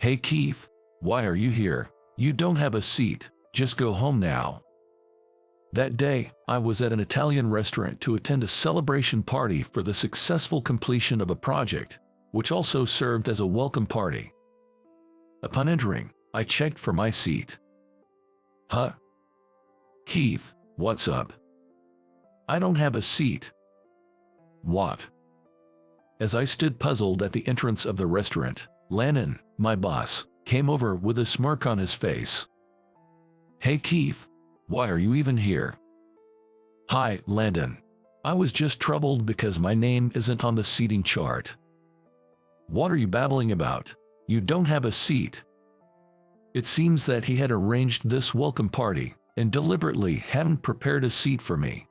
Hey Keith, why are you here? You don't have a seat, just go home now. That day, I was at an Italian restaurant to attend a celebration party for the successful completion of a project, which also served as a welcome party. Upon entering, I checked for my seat. Huh? Keith, what's up? I don't have a seat. What? As I stood puzzled at the entrance of the restaurant, Landon, my boss, came over with a smirk on his face. Hey Keith, why are you even here? Hi, Landon. I was just troubled because my name isn't on the seating chart. What are you babbling about? You don't have a seat. It seems that he had arranged this welcome party and deliberately hadn't prepared a seat for me.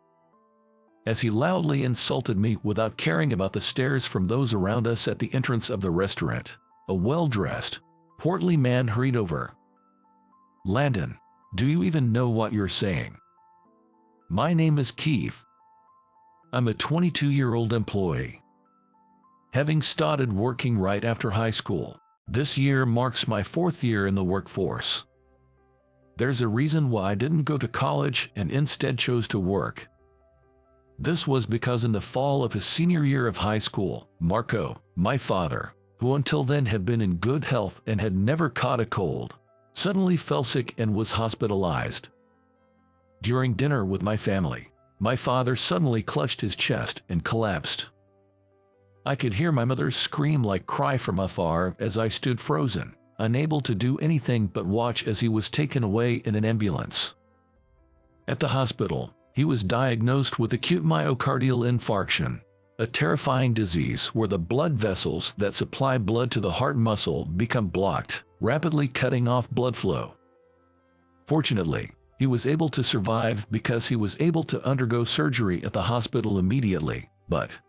As he loudly insulted me without caring about the stares from those around us at the entrance of the restaurant, a well-dressed, portly man hurried over. Landon, do you even know what you're saying? My name is Keith. I'm a 22-year-old employee. Having started working right after high school, this year marks my 4th year in the workforce. There's a reason why I didn't go to college and instead chose to work. This was because in the fall of his senior year of high school, Marco, my father, who until then had been in good health and had never caught a cold, suddenly fell sick and was hospitalized. During dinner with my family, my father suddenly clutched his chest and collapsed. I could hear my mother's scream like cry from afar as I stood frozen, unable to do anything but watch as he was taken away in an ambulance. At the hospital, he was diagnosed with acute myocardial infarction, a terrifying disease where the blood vessels that supply blood to the heart muscle become blocked, rapidly cutting off blood flow. Fortunately, he was able to survive because he was able to undergo surgery at the hospital immediately, but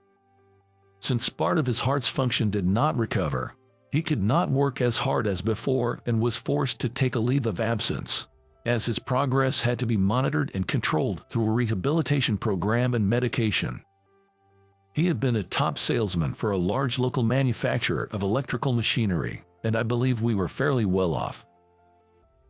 since part of his heart's function did not recover, he could not work as hard as before and was forced to take a leave of absence, as his progress had to be monitored and controlled through a rehabilitation program and medication. He had been a top salesman for a large local manufacturer of electrical machinery, and I believe we were fairly well off.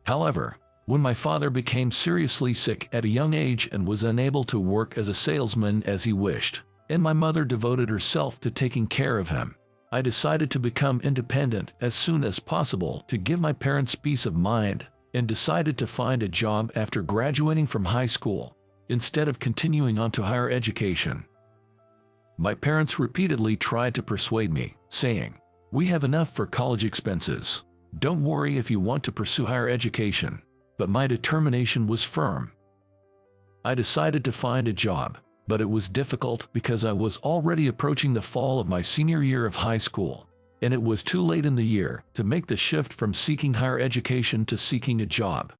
However, when my father became seriously sick at a young age and was unable to work as a salesman as he wished, and my mother devoted herself to taking care of him, I decided to become independent as soon as possible to give my parents peace of mind, and decided to find a job after graduating from high school, instead of continuing on to higher education. My parents repeatedly tried to persuade me, saying, "We have enough for college expenses. Don't worry if you want to pursue higher education." But my determination was firm. I decided to find a job, but it was difficult because I was already approaching the fall of my senior year of high school, and it was too late in the year to make the shift from seeking higher education to seeking a job.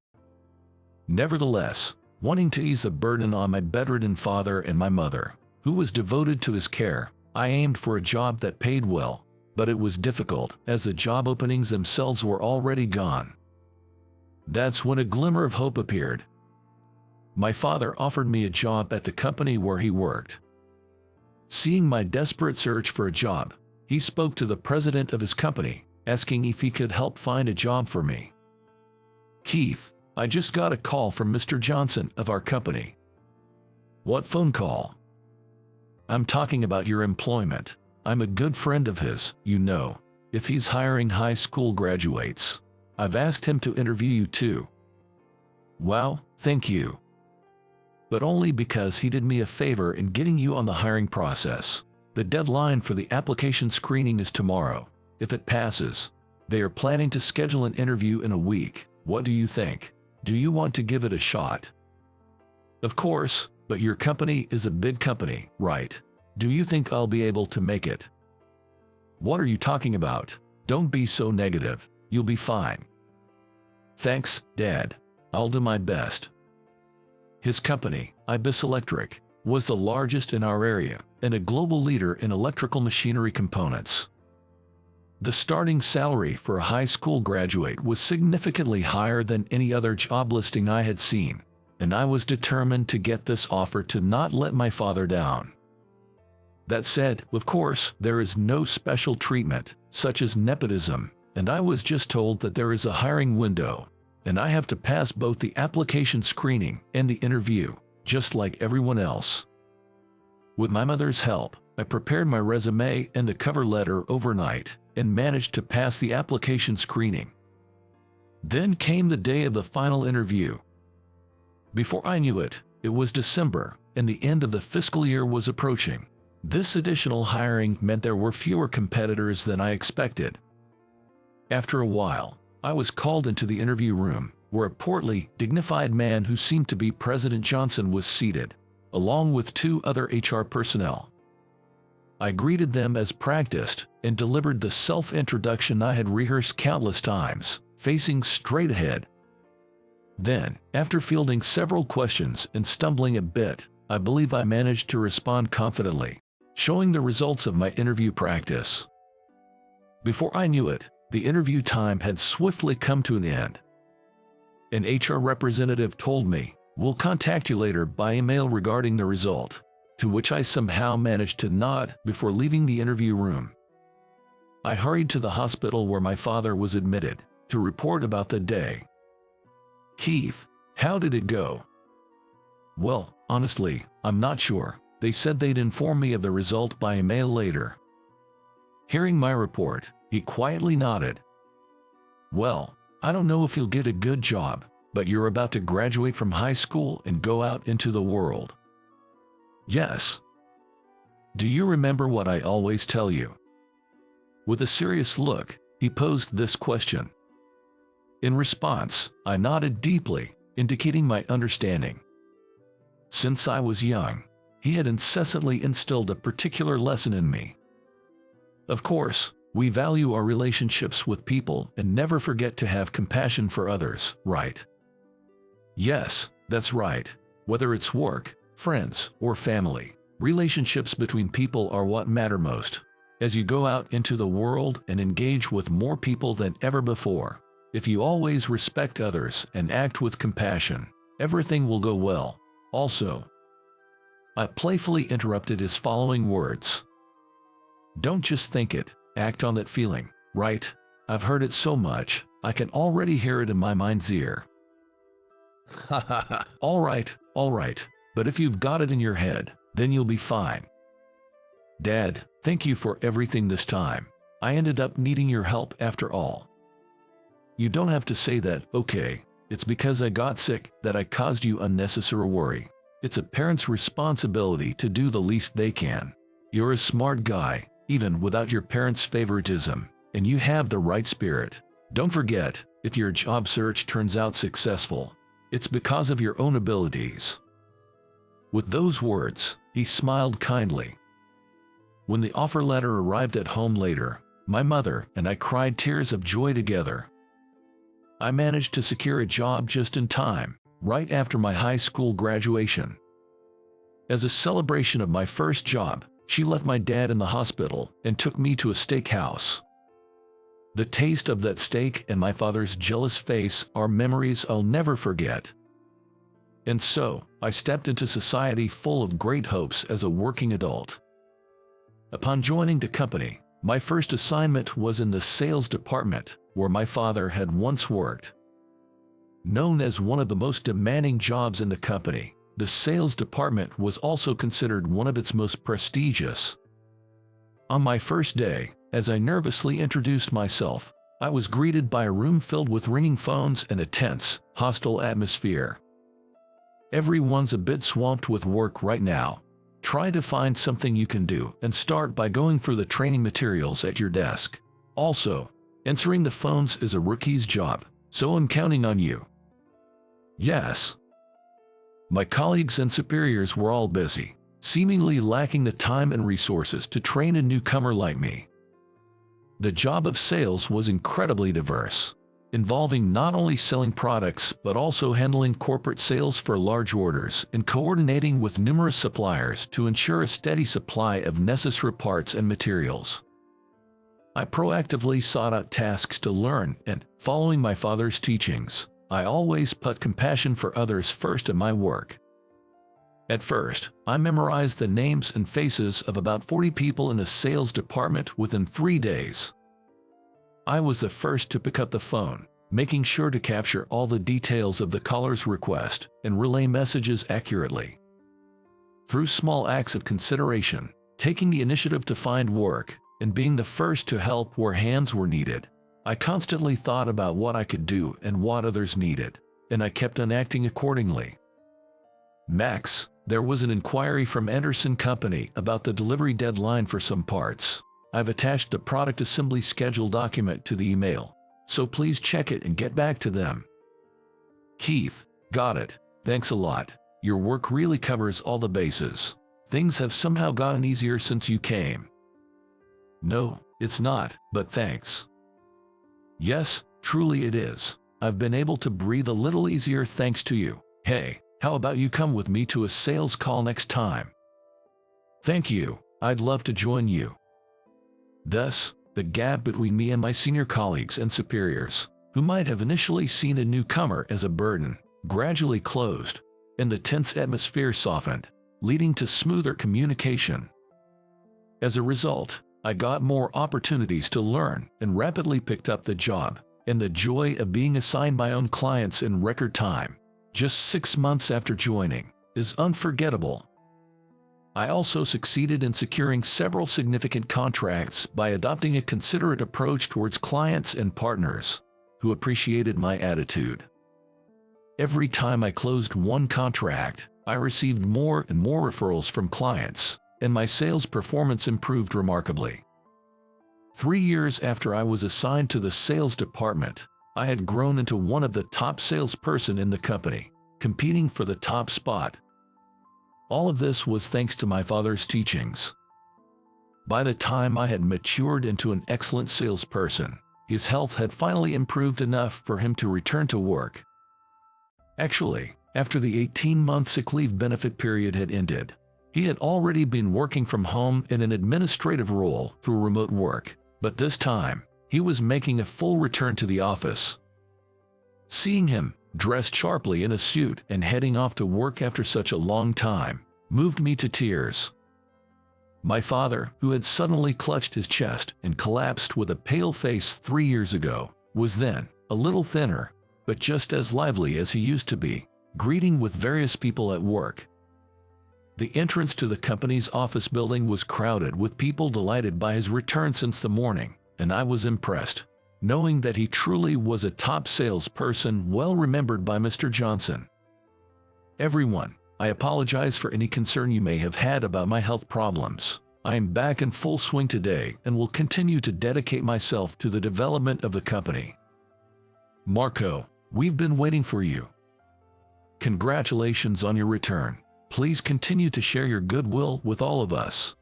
Nevertheless, wanting to ease the burden on my bedridden father and my mother, who was devoted to his care, I aimed for a job that paid well, but it was difficult as the job openings themselves were already gone. That's when a glimmer of hope appeared. My father offered me a job at the company where he worked. Seeing my desperate search for a job, he spoke to the president of his company, asking if he could help find a job for me. "Keith, I just got a call from Mr. Johnson of our company." "What phone call?" "I'm talking about your employment. I'm a good friend of his, you know. If he's hiring high school graduates, I've asked him to interview you too." "Well, thank you. But only because he did me a favor in getting you on the hiring process. The deadline for the application screening is tomorrow. If it passes, they are planning to schedule an interview in a week. What do you think? Do you want to give it a shot?" "Of course, but your company is a big company, right? Do you think I'll be able to make it?" "What are you talking about? Don't be so negative. You'll be fine." "Thanks, Dad. I'll do my best." His company, Ibis Electric, was the largest in our area and a global leader in electrical machinery components. The starting salary for a high school graduate was significantly higher than any other job listing I had seen, and I was determined to get this offer to not let my father down. That said, of course, there is no special treatment, such as nepotism, and I was just told that there is a hiring window, and I have to pass both the application screening and the interview, just like everyone else. With my mother's help, I prepared my resume and the cover letter overnight and managed to pass the application screening. Then came the day of the final interview. Before I knew it, it was December, and the end of the fiscal year was approaching. This additional hiring meant there were fewer competitors than I expected. After a while, I was called into the interview room, where a portly, dignified man who seemed to be President Johnson was seated, along with 2 other HR personnel. I greeted them as practiced and delivered the self-introduction I had rehearsed countless times, facing straight ahead. Then, after fielding several questions and stumbling a bit, I believe I managed to respond confidently, showing the results of my interview practice. Before I knew it, the interview time had swiftly come to an end. An HR representative told me, "We'll contact you later by email regarding the result," to which I somehow managed to nod before leaving the interview room. I hurried to the hospital where my father was admitted, to report about the day. "Keith, how did it go?" "Well, honestly, I'm not sure. They said they'd inform me of the result by email later." Hearing my report, he quietly nodded. "Well, I don't know if you'll get a good job, but you're about to graduate from high school and go out into the world." "Yes." "Do you remember what I always tell you?" With a serious look, he posed this question. In response, I nodded deeply, indicating my understanding. Since I was young, he had incessantly instilled a particular lesson in me. Of course, we value our relationships with people and never forget to have compassion for others, right? Yes, that's right. Whether it's work, friends, or family, relationships between people are what matter most. As you go out into the world and engage with more people than ever before, if you always respect others and act with compassion, everything will go well. Also, I playfully interrupted his following words. Don't just think it, act on that feeling, right? I've heard it so much, I can already hear it in my mind's ear. Ha ha ha. All right, but if you've got it in your head, then you'll be fine. Dad, thank you for everything this time. I ended up needing your help after all. You don't have to say that, okay? It's because I got sick that I caused you unnecessary worry. It's a parent's responsibility to do the least they can. You're a smart guy, even without your parents' favoritism, and you have the right spirit. Don't forget, if your job search turns out successful, it's because of your own abilities. With those words, he smiled kindly. When the offer letter arrived at home later, my mother and I cried tears of joy together. I managed to secure a job just in time, right after my high school graduation. As a celebration of my first job, she left my dad in the hospital and took me to a steakhouse. The taste of that steak and my father's jealous face are memories I'll never forget. And so, I stepped into society full of great hopes as a working adult. Upon joining the company, my first assignment was in the sales department, where my father had once worked. Known as one of the most demanding jobs in the company, the sales department was also considered one of its most prestigious. On my first day, as I nervously introduced myself, I was greeted by a room filled with ringing phones and a tense, hostile atmosphere. Everyone's a bit swamped with work right now. Try to find something you can do and start by going through the training materials at your desk. Also, answering the phones is a rookie's job, so I'm counting on you. Yes. My colleagues and superiors were all busy, seemingly lacking the time and resources to train a newcomer like me. The job of sales was incredibly diverse, involving not only selling products but also handling corporate sales for large orders and coordinating with numerous suppliers to ensure a steady supply of necessary parts and materials. I proactively sought out tasks to learn, and, following my father's teachings, I always put compassion for others first in my work. At first, I memorized the names and faces of about 40 people in the sales department within 3 days. I was the first to pick up the phone, making sure to capture all the details of the caller's request and relay messages accurately. Through small acts of consideration, taking the initiative to find work, and being the first to help where hands were needed, I constantly thought about what I could do and what others needed, and I kept on acting accordingly. Max, there was an inquiry from Anderson Company about the delivery deadline for some parts. I've attached the product assembly schedule document to the email, so please check it and get back to them. Keith, got it. Thanks a lot. Your work really covers all the bases. Things have somehow gotten easier since you came. No, it's not, but thanks. Yes, truly it is. I've been able to breathe a little easier thanks to you. Hey, how about you come with me to a sales call next time? Thank you. I'd love to join you. Thus, the gap between me and my senior colleagues and superiors, who might have initially seen a newcomer as a burden, gradually closed, and the tense atmosphere softened, leading to smoother communication. As a result, I got more opportunities to learn and rapidly picked up the job, and the joy of being assigned my own clients in record time, just 6 months after joining, is unforgettable. I also succeeded in securing several significant contracts by adopting a considerate approach towards clients and partners, who appreciated my attitude. Every time I closed one contract, I received more and more referrals from clients, and my sales performance improved remarkably. 3 years after I was assigned to the sales department, I had grown into one of the top salesperson in the company, competing for the top spot. All of this was thanks to my father's teachings. By the time I had matured into an excellent salesperson, his health had finally improved enough for him to return to work. Actually, after the 18-month sick leave benefit period had ended, he had already been working from home in an administrative role through remote work, but this time, he was making a full return to the office. Seeing him, dressed sharply in a suit and heading off to work after such a long time, moved me to tears. My father, who had suddenly clutched his chest and collapsed with a pale face 3 years ago, was then a little thinner, but just as lively as he used to be, greeting with various people at work. The entrance to the company's office building was crowded with people delighted by his return since the morning, and I was impressed, knowing that he truly was a top salesperson well remembered by Mr. Johnson. Everyone, I apologize for any concern you may have had about my health problems. I am back in full swing today and will continue to dedicate myself to the development of the company. Marco, we've been waiting for you. Congratulations on your return. Please continue to share your goodwill with all of us.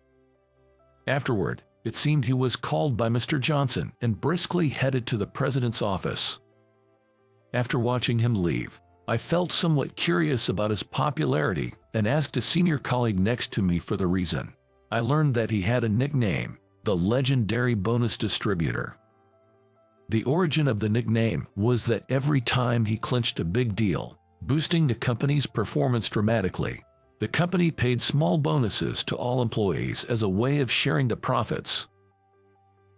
Afterward, it seemed he was called by Mr. Johnson and briskly headed to the president's office. After watching him leave, I felt somewhat curious about his popularity and asked a senior colleague next to me for the reason. I learned that he had a nickname, the legendary bonus distributor. The origin of the nickname was that every time he clinched a big deal, boosting the company's performance dramatically, the company paid small bonuses to all employees as a way of sharing the profits.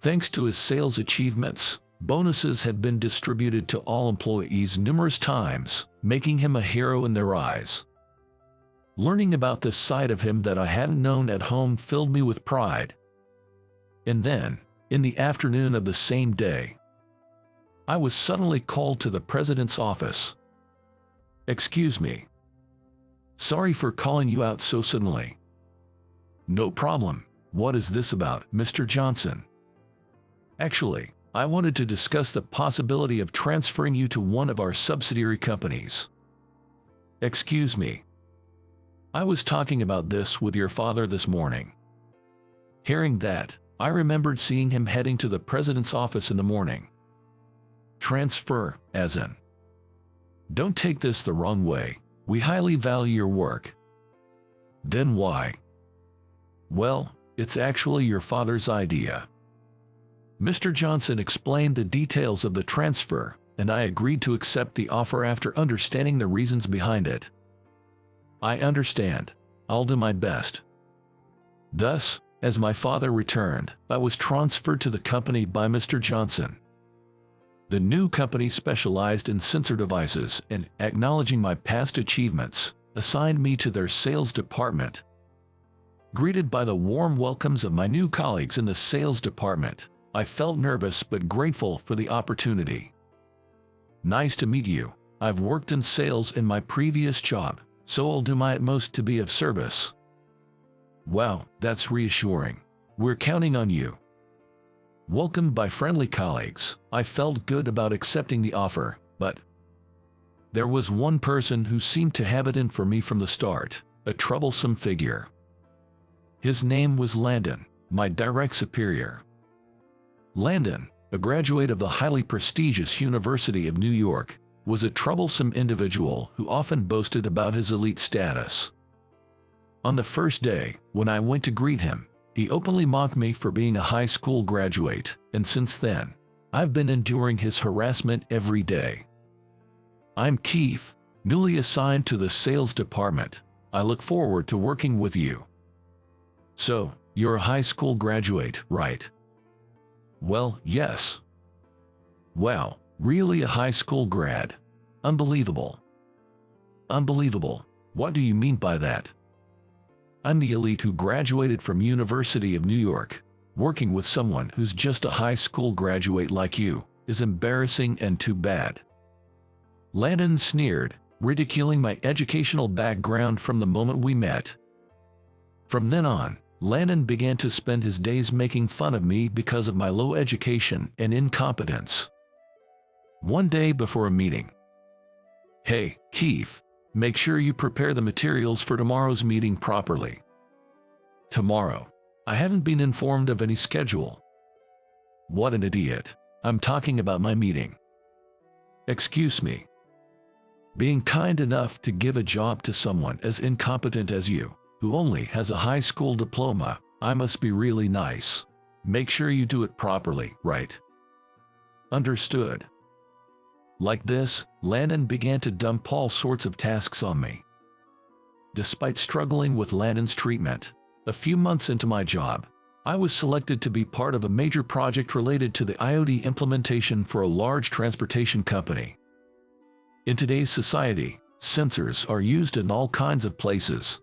Thanks to his sales achievements, bonuses had been distributed to all employees numerous times, making him a hero in their eyes. Learning about this side of him that I hadn't known at home filled me with pride. And then, in the afternoon of the same day, I was suddenly called to the president's office. "Excuse me. Sorry for calling you out so suddenly." "No problem. What is this about, Mr. Johnson?" "Actually, I wanted to discuss the possibility of transferring you to one of our subsidiary companies." "Excuse me. I was talking about this with your father this morning." Hearing that, I remembered seeing him heading to the president's office in the morning. Transfer, as in. Don't take this the wrong way. We highly value your work. Then why? Well, it's actually your father's idea. Mr. Johnson explained the details of the transfer, and I agreed to accept the offer after understanding the reasons behind it. "I understand. I'll do my best." Thus, as my father returned, I was transferred to the company by Mr. Johnson, The new company specialized in sensor devices and, acknowledging my past achievements, assigned me to their sales department. Greeted by the warm welcomes of my new colleagues in the sales department, I felt nervous but grateful for the opportunity. "Nice to meet you. I've worked in sales in my previous job, so I'll do my utmost to be of service." "Wow, that's reassuring. We're counting on you." Welcomed by friendly colleagues, I felt good about accepting the offer, but there was one person who seemed to have it in for me from the start, a troublesome figure. His name was Landon, my direct superior. Landon, a graduate of the highly prestigious University of New York, was a troublesome individual who often boasted about his elite status. On the first day, when I went to greet him, he openly mocked me for being a high school graduate, and since then, I've been enduring his harassment every day. "I'm Keith, newly assigned to the sales department. I look forward to working with you." "So, you're a high school graduate, right?" "Well, yes." "Wow, really a high school grad? Unbelievable." "Unbelievable? What do you mean by that?" "I'm the elite who graduated from University of New York. Working with someone who's just a high school graduate like you is embarrassing and too bad." Landon sneered, ridiculing my educational background from the moment we met. From then on, Landon began to spend his days making fun of me because of my low education and incompetence. One day before a meeting, "Hey, Keith, make sure you prepare the materials for tomorrow's meeting properly." "Tomorrow? I haven't been informed of any schedule." "What an idiot. I'm talking about my meeting." "Excuse me. Being kind enough to give a job to someone as incompetent as you, who only has a high school diploma, I must be really nice. Make sure you do it properly, right?" "Understood." Like this, Landon began to dump all sorts of tasks on me. Despite struggling with Landon's treatment, a few months into my job, I was selected to be part of a major project related to the IoT implementation for a large transportation company. In today's society, sensors are used in all kinds of places.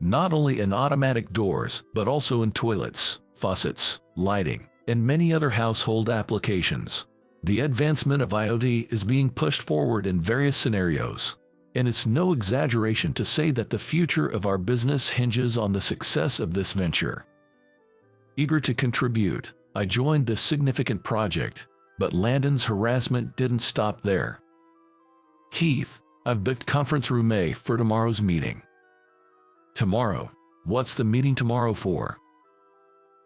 Not only in automatic doors, but also in toilets, faucets, lighting, and many other household applications. The advancement of IoT is being pushed forward in various scenarios, and it's no exaggeration to say that the future of our business hinges on the success of this venture. Eager to contribute, I joined this significant project, but Landon's harassment didn't stop there. "Keith, I've booked conference room A for tomorrow's meeting." "Tomorrow? What's the meeting tomorrow for?"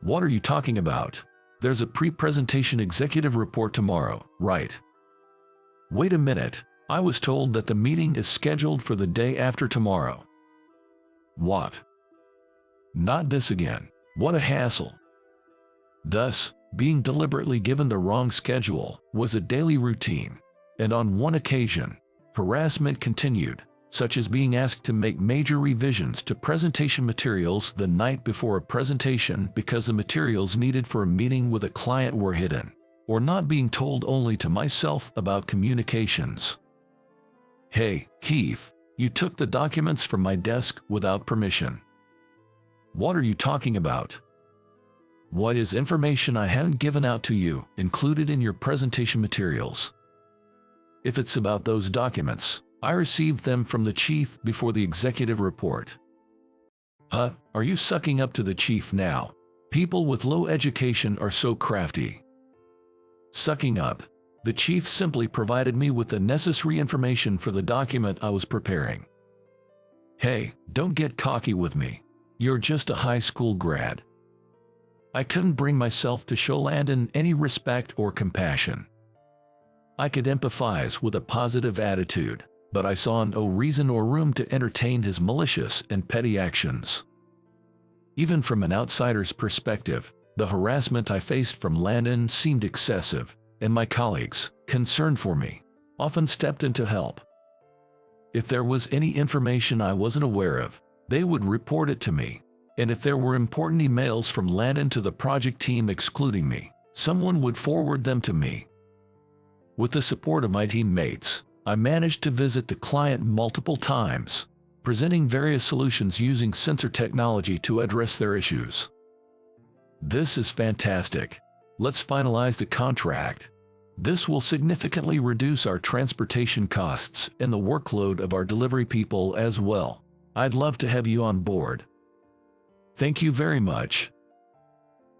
"What are you talking about? There's a pre-presentation executive report tomorrow, right?" "Wait a minute, I was told that the meeting is scheduled for the day after tomorrow." "What? Not this again. What a hassle." Thus, being deliberately given the wrong schedule was a daily routine, and on one occasion, harassment continued, such as being asked to make major revisions to presentation materials the night before a presentation because the materials needed for a meeting with a client were hidden, or not being told only to myself about communications. "Hey, Keith, you took the documents from my desk without permission." "What are you talking about?" "What is information I haven't given out to you included in your presentation materials?" "If it's about those documents, I received them from the chief before the executive report." "Huh? Are you sucking up to the chief now? People with low education are so crafty." "Sucking up? The chief simply provided me with the necessary information for the document I was preparing." "Hey, don't get cocky with me. You're just a high school grad." I couldn't bring myself to show Landon any respect or compassion. I could empathize with a positive attitude, but I saw no reason or room to entertain his malicious and petty actions. Even from an outsider's perspective, the harassment I faced from Landon seemed excessive, and my colleagues, concerned for me, often stepped in to help. If there was any information I wasn't aware of, they would report it to me, and if there were important emails from Landon to the project team excluding me, someone would forward them to me. With the support of my teammates, I managed to visit the client multiple times, presenting various solutions using sensor technology to address their issues. This is fantastic. Let's finalize the contract. This will significantly reduce our transportation costs and the workload of our delivery people as well. I'd love to have you on board. Thank you very much.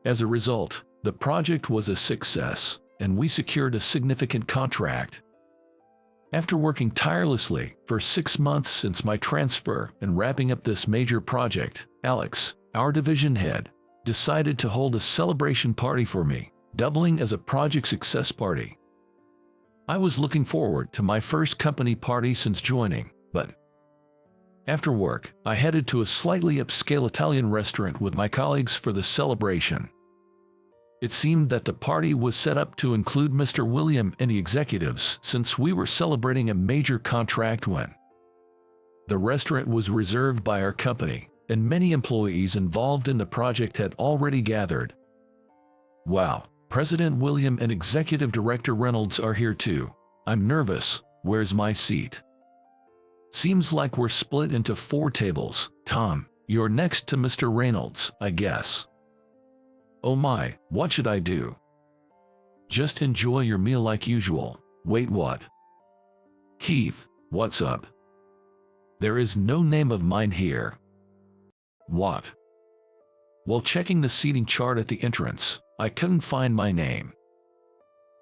As a result, the project was a success, and we secured a significant contract. After working tirelessly for 6 months since my transfer and wrapping up this major project, Alex, our division head, decided to hold a celebration party for me, doubling as a project success party. I was looking forward to my first company party since joining, but after work, I headed to a slightly upscale Italian restaurant with my colleagues for the celebration. It seemed that the party was set up to include Mr. William and the executives since we were celebrating a major contract win. The restaurant was reserved by our company, and many employees involved in the project had already gathered. Wow, President William and Executive Director Reynolds are here too. I'm nervous. Where's my seat? Seems like we're split into 4 tables. Tom, you're next to Mr. Reynolds, I guess. Oh my, what should I do? Just enjoy your meal like usual. Wait, what? Keith, what's up? There is no name of mine here. What? While checking the seating chart at the entrance, I couldn't find my name.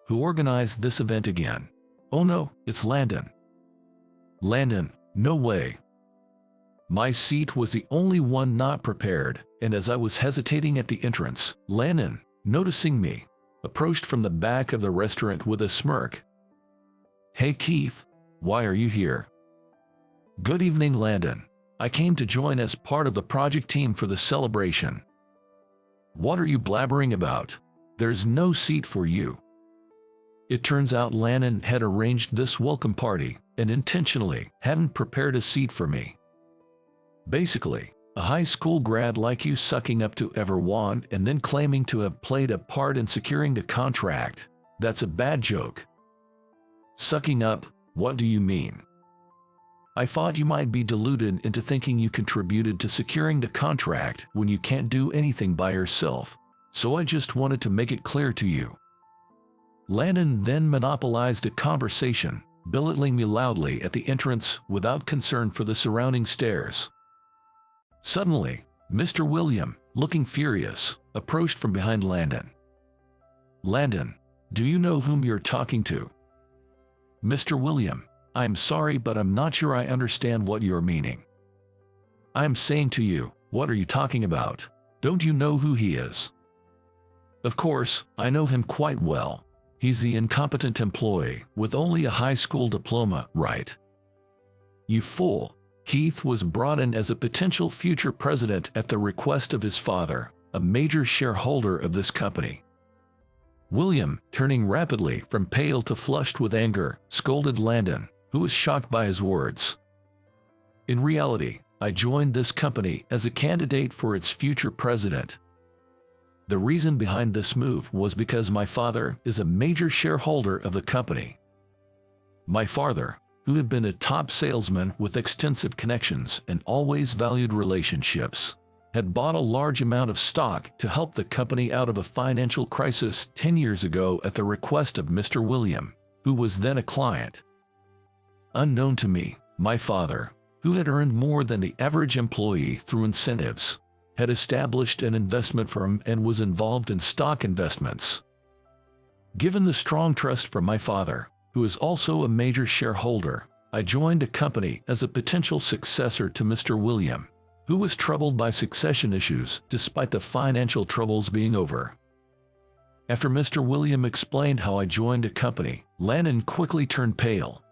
Who organized this event again? Oh no, it's Landon. Landon, no way. My seat was the only one not prepared, and as I was hesitating at the entrance, Landon, noticing me, approached from the back of the restaurant with a smirk. Hey Keith, why are you here? Good evening, Landon. I came to join as part of the project team for the celebration. What are you blabbering about? There's no seat for you. It turns out Landon had arranged this welcome party and intentionally hadn't prepared a seat for me. Basically, a high school grad like you sucking up to everyone and then claiming to have played a part in securing the contract. That's a bad joke. Sucking up, what do you mean? I thought you might be deluded into thinking you contributed to securing the contract when you can't do anything by yourself, so I just wanted to make it clear to you. Landon then monopolized a conversation, belittling me loudly at the entrance without concern for the surrounding stares. Suddenly, Mr. William, looking furious, approached from behind Landon. Landon, do you know whom you're talking to? Mr. William, I'm sorry, but I'm not sure I understand what you're meaning. I'm saying to you, what are you talking about? Don't you know who he is? Of course, I know him quite well. He's the incompetent employee with only a high school diploma, right? You fool. Keith was brought in as a potential future president at the request of his father, a major shareholder of this company. William, turning rapidly from pale to flushed with anger, scolded Landon, who was shocked by his words. In reality, I joined this company as a candidate for its future president. The reason behind this move was because my father is a major shareholder of the company. My father, who had been a top salesman with extensive connections and always valued relationships, had bought a large amount of stock to help the company out of a financial crisis 10 years ago at the request of Mr. William, who was then a client. Unknown to me, my father, who had earned more than the average employee through incentives, had established an investment firm and was involved in stock investments. Given the strong trust from my father, who is also a major shareholder, I joined a company as a potential successor to Mr. William, who was troubled by succession issues despite the financial troubles being over. After Mr. William explained how I joined a company, Landon quickly turned pale.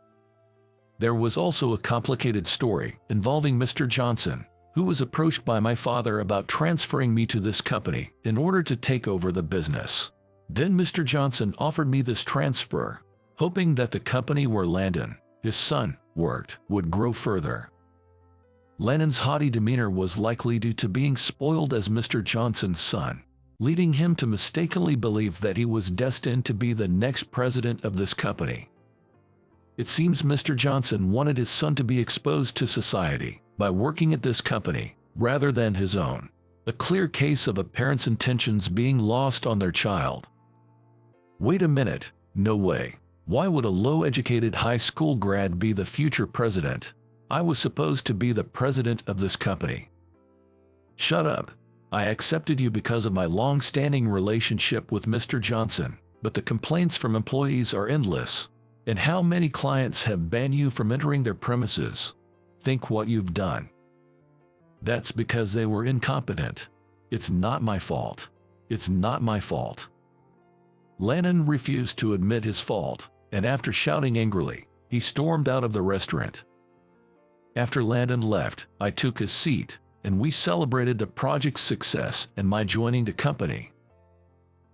There was also a complicated story involving Mr. Johnson, who was approached by my father about transferring me to this company in order to take over the business. Then Mr. Johnson offered me this transfer, hoping that the company where Landon, his son, worked would grow further. Landon's haughty demeanor was likely due to being spoiled as Mr. Johnson's son, leading him to mistakenly believe that he was destined to be the next president of this company. It seems Mr. Johnson wanted his son to be exposed to society by working at this company rather than his own. A clear case of a parent's intentions being lost on their child. Wait a minute, no way. Why would a low-educated high school grad be the future president? I was supposed to be the president of this company. Shut up. I accepted you because of my long-standing relationship with Mr. Johnson, but the complaints from employees are endless. And how many clients have banned you from entering their premises? Think what you've done. That's because they were incompetent. It's not my fault. It's not my fault. Landon refused to admit his fault, and after shouting angrily, he stormed out of the restaurant. After Landon left, I took his seat, and we celebrated the project's success and my joining the company.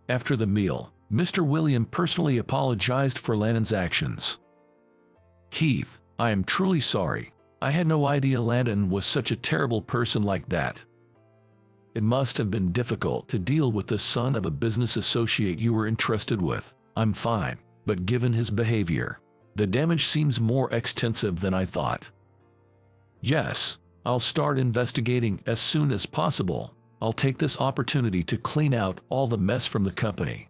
After the meal, Mr. William personally apologized for Landon's actions. "Keith, I am truly sorry. I had no idea Landon was such a terrible person like that. It must have been difficult to deal with the son of a business associate you were entrusted with. I'm fine, but given his behavior, the damage seems more extensive than I thought. Yes, I'll start investigating as soon as possible. I'll take this opportunity to clean out all the mess from the company."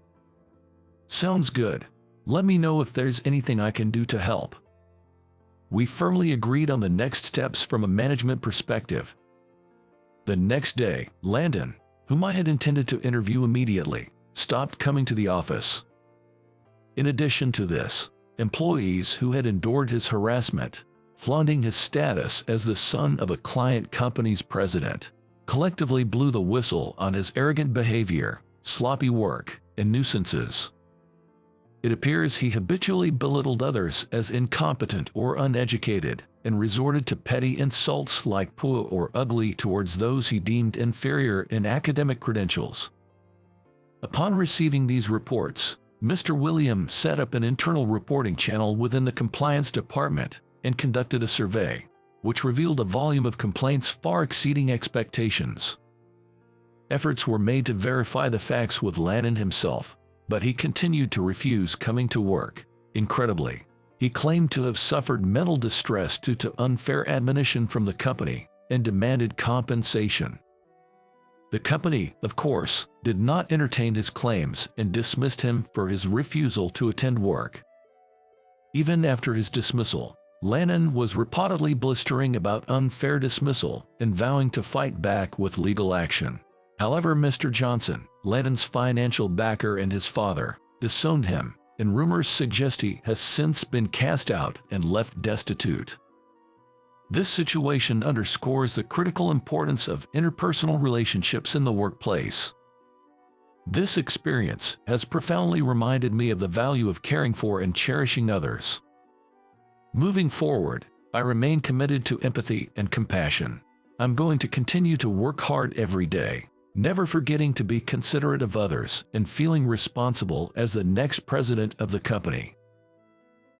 "Sounds good. Let me know if there's anything I can do to help." We firmly agreed on the next steps from a management perspective. The next day, Landon, whom I had intended to interview immediately, stopped coming to the office. In addition to this, employees who had endured his harassment, flaunting his status as the son of a client company's president, collectively blew the whistle on his arrogant behavior, sloppy work, and nuisances. It appears he habitually belittled others as incompetent or uneducated, and resorted to petty insults like poor or ugly towards those he deemed inferior in academic credentials. Upon receiving these reports, Mr. William set up an internal reporting channel within the compliance department and conducted a survey, which revealed a volume of complaints far exceeding expectations. Efforts were made to verify the facts with Landon himself, but he continued to refuse coming to work. Incredibly, he claimed to have suffered mental distress due to unfair admonition from the company and demanded compensation. The company, of course, did not entertain his claims and dismissed him for his refusal to attend work. Even after his dismissal, Landon was reportedly blustering about unfair dismissal and vowing to fight back with legal action. However, Mr. Johnson, Landon's financial backer and his father, disowned him, and rumors suggest he has since been cast out and left destitute. This situation underscores the critical importance of interpersonal relationships in the workplace. This experience has profoundly reminded me of the value of caring for and cherishing others. Moving forward, I remain committed to empathy and compassion. I'm going to continue to work hard every day, never forgetting to be considerate of others and feeling responsible as the next president of the company.